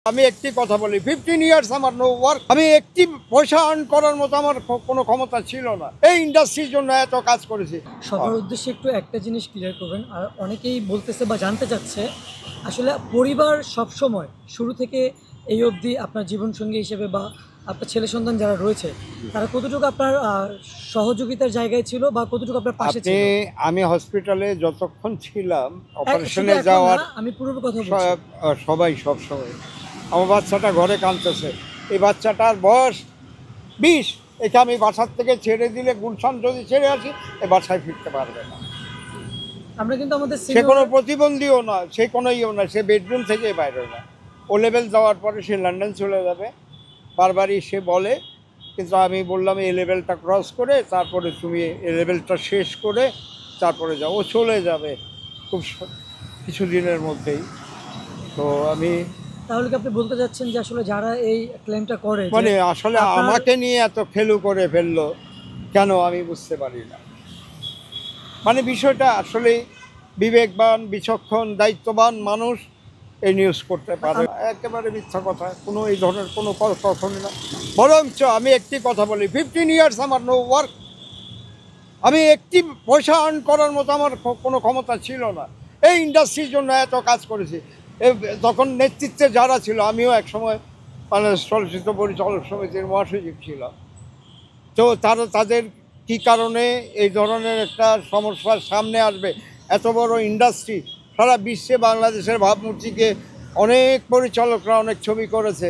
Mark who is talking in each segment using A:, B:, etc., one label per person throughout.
A: আমি একটি কথা বলি, 15 ইয়ার্স আমার নো ওয়ার্ক। আমি একটি পয়সা আর্ন করার মতো আমার কোনো ক্ষমতা ছিল না। এই ইন্ডাস্ট্রির জন্য এত কাজ করেছি।
B: সবার উদ্দেশ্যে একটু একটা জিনিস ক্লিয়ার করবেন। আর অনেকেই বলতেছে বা জানতে চাচ্ছে, আসলে পরিবার সবসময় শুরু থেকে এই অবধি আপনার জীবনসঙ্গী হিসেবে বা আপনার ছেলে সন্তান যারা রয়েছে তারা কতটুকু আপনার সহযোগিতার জায়গায় ছিল বা কতটুকু আপনার পাশে ছিল?
A: আমি হসপিটালে যতক্ষণ ছিলাম,
B: শুধু
A: অপারেশনে
B: এখন
A: যাওয়ার
B: না, আমি পুরোর কথা বলছি।
A: সবাই সবসময়। আমার বাচ্চাটা ঘরে কাঁদতেছে, এই বাচ্চাটার বয়স 20। একে আমি বাসার থেকে ছেড়ে দিলে, গুলশান যদি ছেড়ে আসি, এ বাসায় ফিরতে পারবে না।
B: আমরা কিন্তু আমাদের
A: সে কোনো প্রতিবন্ধীও না, সে কোনো ইয়েও না, সে বেডরুম থেকে বাইরে না। ও লেভেল যাওয়ার পরে সে লন্ডন চলে যাবে, বারবারই সে বলে। কিন্তু আমি বললাম এই লেভেলটা ক্রস করে তারপরে তুমি এই লেভেলটা শেষ করে তারপরে যাও। ও চলে যাবে খুব কিছুদিনের মধ্যেই। তো আমি
B: তাহলে কি আপনি বলতে চাচ্ছেন যে আসলে যারা এই ক্লেমটা করে যে
A: মানে আসলে আমাকে নিয়ে এত খেলু করে ফেললো কেন আমি বুঝতে পারি না। মানে বিষয়টা আসলে বিবেকবান, বিচক্ষণ, দায়িত্ববান মানুষ এই নিউজ করতে পারে। একেবারে মিথ্যা কথা, কোনো এই ধরনের কোনো কখনই না। বরঞ্চ আমি একটি কথা বলি, 15 ইয়ার্স আমার নো ওয়ার্ক। আমি একটি পয়সা আর্ন করার মতো আমার কোনো ক্ষমতা ছিল না। এই ইন্ডাস্ট্রির জন্য এত কাজ করেছি। তখন নেতৃত্বে যারা ছিল, আমিও একসময় বাংলাদেশ চলচ্চিত্র পরিচালক সমিতির মহাসচিব ছিলাম। তো তাদের কী কারণে এই ধরনের একটা সমস্যার সামনে আসবে? এত বড় ইন্ডাস্ট্রি, সারা বিশ্বে বাংলাদেশের ভাবমূর্তিকে অনেক পরিচালকরা অনেক ছবি করেছে।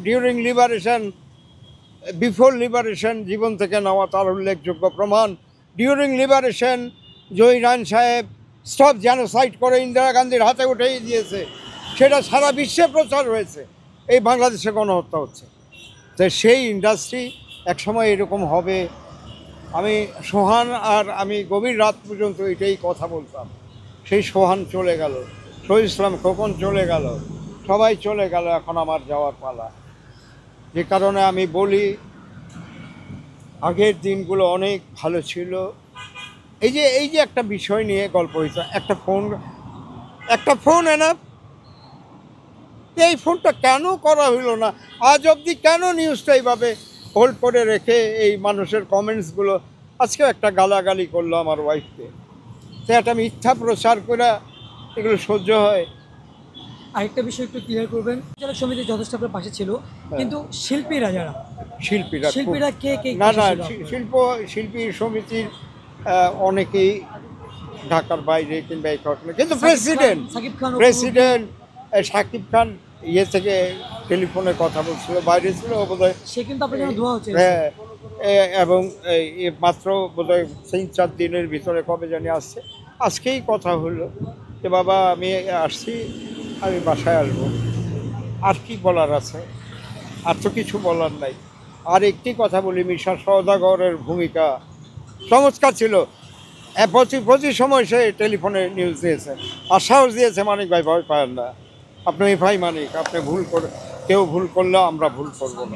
A: ডিউরিং লিবারেশন, বিফোর লিবারেশন জীবন থেকে নেওয়া তার উল্লেখযোগ্য প্রমাণ। ডিউরিং লিবারেশন জহির রায়ন সাহেব স্টপ জেনোসাইড করে ইন্দিরা গান্ধীর হাতে উঠেই দিয়েছে, সেটা সারা বিশ্বে প্রচার হয়েছে। এই বাংলাদেশে গণহত্যা হচ্ছে। তো সেই ইন্ডাস্ট্রি একসময় এরকম হবে। আমি সোহান আর আমি গভীর রাত পর্যন্ত এটাই কথা বলতাম। সেই সোহান চলে গেল, শহীদ ইসলাম খোকন চলে গেল, সবাই চলে গেল, এখন আমার যাওয়ার পালা। যে কারণে আমি বলি, আগের দিনগুলো অনেক ভালো ছিল। এই যে একটা বিষয় নিয়ে গল্প হয়েছে, একটা ফোন এনা, এই ফোনটা কেন করা হইলো না আজ অবধি? কেন নিউজটা এইভাবে হোল্ড করে রেখে এই মানুষের কমেন্টসগুলো? আজকেও একটা গালাগালি করলো আমার ওয়াইফকে। তো একটা মিথ্যা প্রচার করে এগুলো সহ্য হয়?
B: আরেকটা বিষয় একটু ক্লিয়ার করবেন। পরিচালক সমিতি যথেষ্ট আপনার পাশে ছিল, কিন্তু শিল্পীরা যারা শিল্পীরা কে কে
A: না
B: পাশে
A: না,
B: ছিল?
A: শিল্পী সমিতির অনেকেই ঢাকার বাইরে কিংবা এই ঘটনা, কিন্তু প্রেসিডেন্ট সাকিব খান ইয়ে থেকে টেলিফোনে কথা বলছিল, বাইরে ছিল বোধহয়।
B: সে কিন্তু আপনার জন্য দোয়া হচ্ছে।
A: হ্যাঁ, এবং মাত্র বোধহয় 3-4 দিনের ভিতরে কবে জানি আসছে। আজকেই কথা হলো যে বাবা আমি আসছি, আমি বাসায় আসবো। আর কি বলার আছে? আর তো কিছু বলার নাই। আর একটি কথা বলি, মিশা সওদাগরের ভূমিকা চমৎকার ছিল। প্রতি সময় সে টেলিফোনে নিউজ দিয়েছে, আর সাহস দিয়েছে, মানিক ভাই ভয় পায় না, আপনি ভাই মানিক, আপনি কেউ ভুল করলে আমরা ভুল করবো না।